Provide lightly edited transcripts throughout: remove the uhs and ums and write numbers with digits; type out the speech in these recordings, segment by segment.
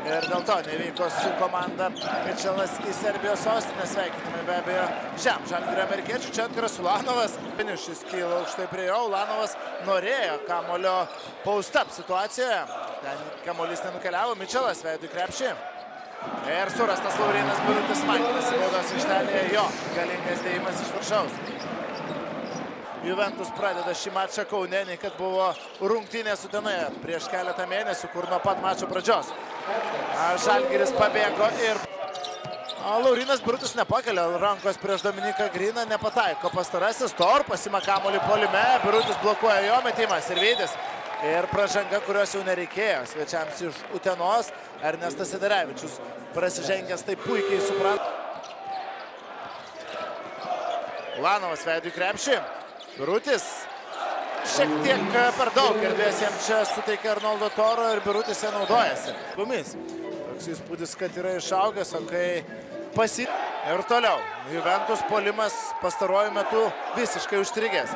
Ir dėl to nevyko su komanda Mičelas į Serbijos sostinę. Sveikinimai be abejo šiam Žalgirio amerikiečių. Čia Edgaras Ulanovas. Šis kyla aukštai prie jo. Ulanovas norėjo kamulio post-up situacijoje. Ten kamuolys nenukeliavo. Mičelas veidu į krepšį. Ir surastas Laurynas Birutis Mankinas į baudos aikštelėje. Jo galingas dėjimas iš viršaus. Juventus pradeda šį mačą Kaune, nei kad buvo rungtynės Utenoje prieš keletą mėnesių, kur nuo pat mačo pradžios Žalgiris pabėgo ir Laurynas Birutis nepakelia rankos prieš Dominiką Gryną, nepataiko pastarasis. Tor pasima kamuolį puolime, Birutis blokuoja jo metimą, Sirvydis ir pražanga, kurios jau nereikėjo svečiams iš Utenos. Ernestas Sidarevičius prasižengęs tai puikiai supranta. Ulanovas veidu į krepšį. Birutis šiek tiek per daug erdvės jam čia suteikia Arnoldo Toro ir Birutis ją naudojasi. Toks įspūdis, kad yra išaugęs, o kai ir toliau. Juventus puolimas pastaruoju metu visiškai užstrigęs.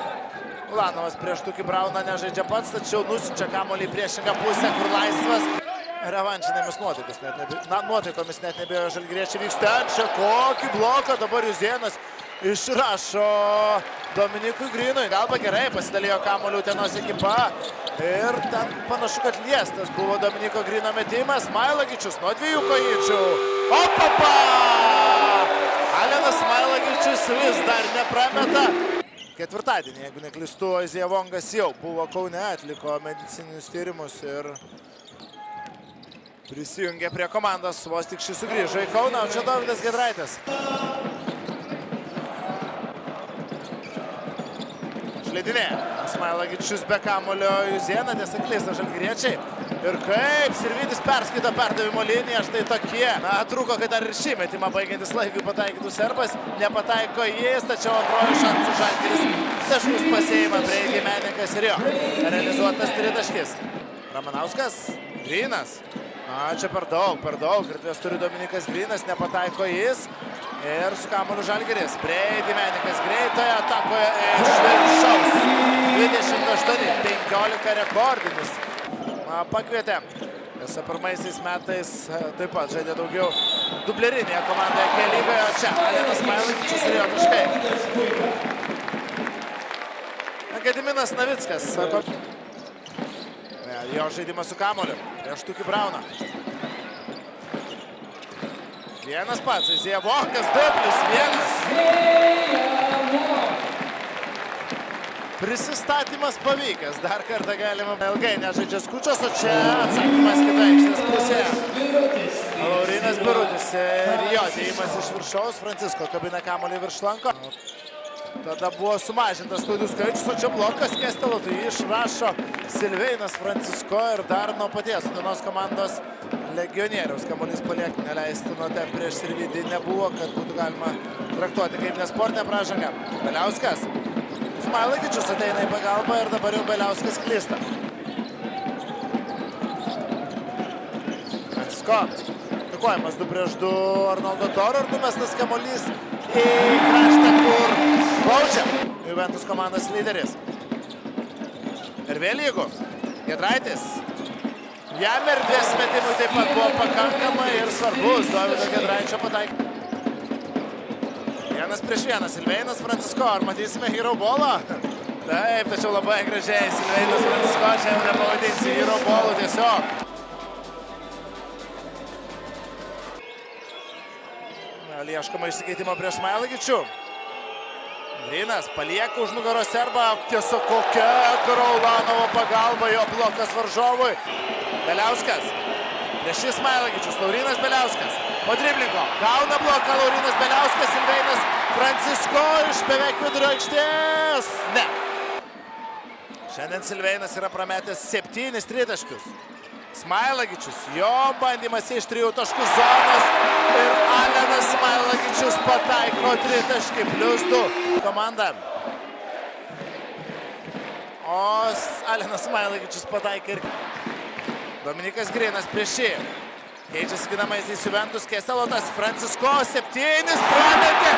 Ulanovas prieš Tukį Brauną nežaidžia pats, tačiau nusiunčia kamuolį į priešingą pusę, kur laisvas. Revanšinėmis nuotaikomis net nebėjo žalgiriečiai vyksta. Čia kokį bloką dabar Juzėnas išrašo Dominikui Grynui. Galba gerai pasidalijo kamuoliu Utenos ekipa. Ir ten panašu, kad liestas buvo Dominiko Gryno metimas. Smailagičius nuo 2 kojyčių. Opapa! Alenas Smailagičius vis dar neprameta. Ketvirtadienį, jeigu neklystu, Ozija Vongas jau buvo Kaune, atliko medicininius tyrimus ir prisijungė prie komandos. Vos tik šis sugrįžo į Kauną, o čia Dovydas Giedraitis. Šleidinė. Smailagičius be kamulio Juzėną, tiesa klysta žalgiriečiai. Ir kaip Sirvydis perskaito perdavimo liniją, štai tokie. Trūko, kad dar ir šį metimą baigiantis laikui pataikytų serbas. Nepataiko jis, tačiau antroji šansų Žalgiris taškus pasiima Breigi Menikas ir jo. Realizuotas tritaškis. Ramanauskas, Grynas. Čia per daug. Erdvės turi Dominikas Grynas, nepataiko jis. Ir su kamuoliu Žalgiris. Breigi Menikas greitoje atakoje iš viršaus. 28-15 rekordinis. Pakvietė. Tiesa, pirmaisiais metais taip pat žaidė daugiau dublerinėje komandoje G-lygoje. O čia Alenas Smailagičius ir jo taškai. Gediminas Navickas. Jo žaidimas su kamuoliu. Prieš Tukį Brauną. Vienas pats. Ozija Vongas 2+1. Prisistatymas pavykęs. Dar kartą galima ilgai nežaidžia Skučas, o čia atsakymas kita aikštės pusėje. Laurynas Birutis ir jo dėjimas iš viršaus. Francisko kabina kamuolį virš lanko. Tada buvo sumažintas klaidų skaičius, o čia blokas Kestelo. Tai išrašo Silveinas Francisko ir dar nuo paties Utenos komandos legionieriaus kamuolys palieka. Neleistino ten prieš Sirvydį nebuvo, kad būtų galima traktuoti kaip nesportinę pražangą. Beliauskas. Smailagičius ateina į pagalbą ir dabar jau Beliauskas klysta. Francisko. Atakuojamas 2-2 Arnoldo Toro ir numestas kamuolys į kraštą, kur baudžia Juventus komandos lyderis. Ir vėl jeigu Giedraitis. Jam erdvės metimui taip pat buvo pakankamai ir svarbus Dovydo Giedraičio pataikymas. 1-1. Silveinas Francisko. Ar matysime hero ballą? Taip, tačiau labai gražiai. Silveinas Francisko čia jau nepavadinsi hero ballų tiesiog. Ieškoma išsikeitimo prieš Smailagičių. Grynas palieka už nugaros serbą. Tiesiog kokia Edgaro Ulanovo pagalba, jo blokas varžovui. Beliauskas. Prieš šį Smailagičius. Laurynas Beliauskas. Po driblingo. Gauna bloką Laurynas Beliauskas. Silveinas Francisko iš beveik vidurio aikštės. Ne. Šiandien Silveinas yra prametęs 7 tritaškius. Smailagičius. Jo bandymas iš 3 taškų zonos. Ir Alenas Smailagičius pataiko tritaškį +2. Komanda. O Alenas Smailagičius pataikė ir Dominikas Grynas prieš šį. Keičiasi ginamaisiais Juventus. Kestelotas. Francisko 7 prametė.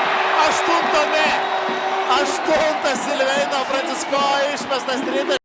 8 Silveino Francisko išmestas tritaškis.